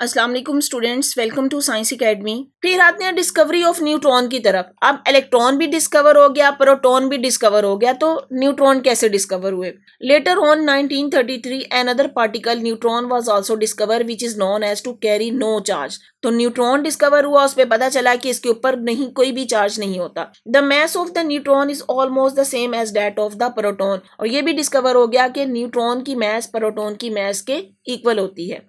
अस्सलाम वालेकुम students, welcome to science academy. फिर आते हैं डिस्कवरी ऑफ न्यूट्रॉन की तरफ। अब इलेक्ट्रॉन भी डिस्कवर हो गया, प्रोटॉन भी डिस्कवर हो गया, तो न्यूट्रॉन कैसे डिस्कवर हुए? Later on 1933 another particle neutron was also discover which is known as to carry no charge. तो न्यूट्रॉन डिस्कवर हुआ, उस पर पता चला कि इसके ऊपर नहीं कोई भी चार्ज नहीं होता। The mass of the neutron is almost the same as that of the proton. और ये भी डिस्कवर हो गया कि न्यूट्रॉन की मास प्रोटॉन की मास के इक्वल होती है।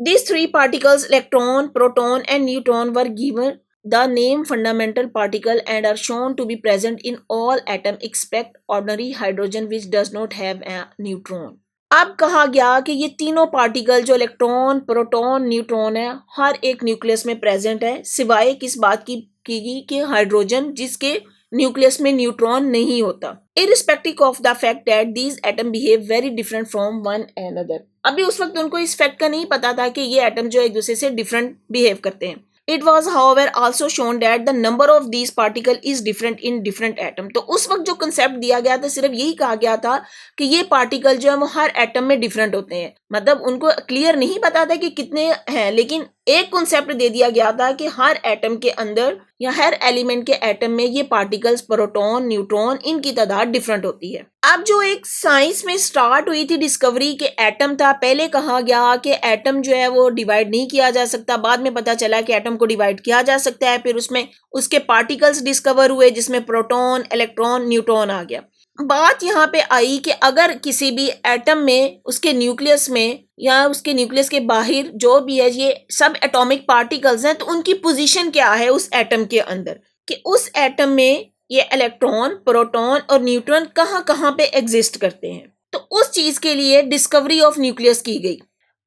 These three particles, electron, proton and neutron, were given the name fundamental particle and are shown to be present in all atoms except ordinary hydrogen which does not have a neutron. अब कहा गया कि ये तीनों particle जो electron, proton, neutron है, हर एक nucleus में प्रेजेंट है, सिवाय किस बात की कि हाइड्रोजन जिसके न्यूक्लियस में न्यूट्रॉन नहीं होता। Irrespective of the fact that these atom behave very different from one another. अभी उस वक्त उनको इस फैक्ट का नहीं पता था कि ये एटम जो एक दूसरे से डिफरेंट बिहेव करते हैं। It was however also shown that the number of these particles is different in different atom। तो उस वक्त जो कंसेप्ट दिया गया था सिर्फ यही कहा गया था कि ये पार्टिकल जो है वो हर एटम में डिफरेंट होते हैं। मतलब उनको क्लियर नहीं पता था कि कितने हैं, लेकिन एक कॉन्सेप्ट दे दिया गया था कि हर एटम के अंदर या हर एलिमेंट के एटम में ये पार्टिकल्स प्रोटॉन, न्यूट्रॉन, इनकी तादाद डिफरेंट होती है। अब जो एक साइंस में स्टार्ट हुई थी डिस्कवरी के एटम था, पहले कहा गया कि एटम जो है वो डिवाइड नहीं किया जा सकता, बाद में पता चला कि एटम को डिवाइड किया जा सकता है। फिर उसमें उसके पार्टिकल्स डिस्कवर हुए जिसमें प्रोटॉन, इलेक्ट्रॉन, न्यूट्रॉन आ गया। बात यहाँ पे आई कि अगर किसी भी एटम में उसके न्यूक्लियस में या उसके न्यूक्लियस के बाहर जो भी है ये सब एटॉमिक पार्टिकल्स हैं, तो उनकी पोजीशन क्या है उस एटम के अंदर, कि उस एटम में ये इलेक्ट्रॉन, प्रोटॉन और न्यूट्रॉन कहाँ पे एग्जिस्ट करते हैं। तो उस चीज़ के लिए डिस्कवरी ऑफ न्यूक्लियस की गई।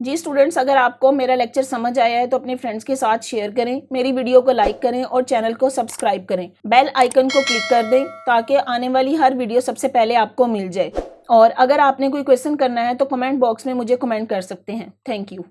जी स्टूडेंट्स, अगर आपको मेरा लेक्चर समझ आया है तो अपने फ्रेंड्स के साथ शेयर करें, मेरी वीडियो को लाइक करें और चैनल को सब्सक्राइब करें। बेल आइकन को क्लिक कर दें ताकि आने वाली हर वीडियो सबसे पहले आपको मिल जाए। और अगर आपने कोई क्वेश्चन करना है तो कमेंट बॉक्स में मुझे कमेंट कर सकते हैं। Thank you.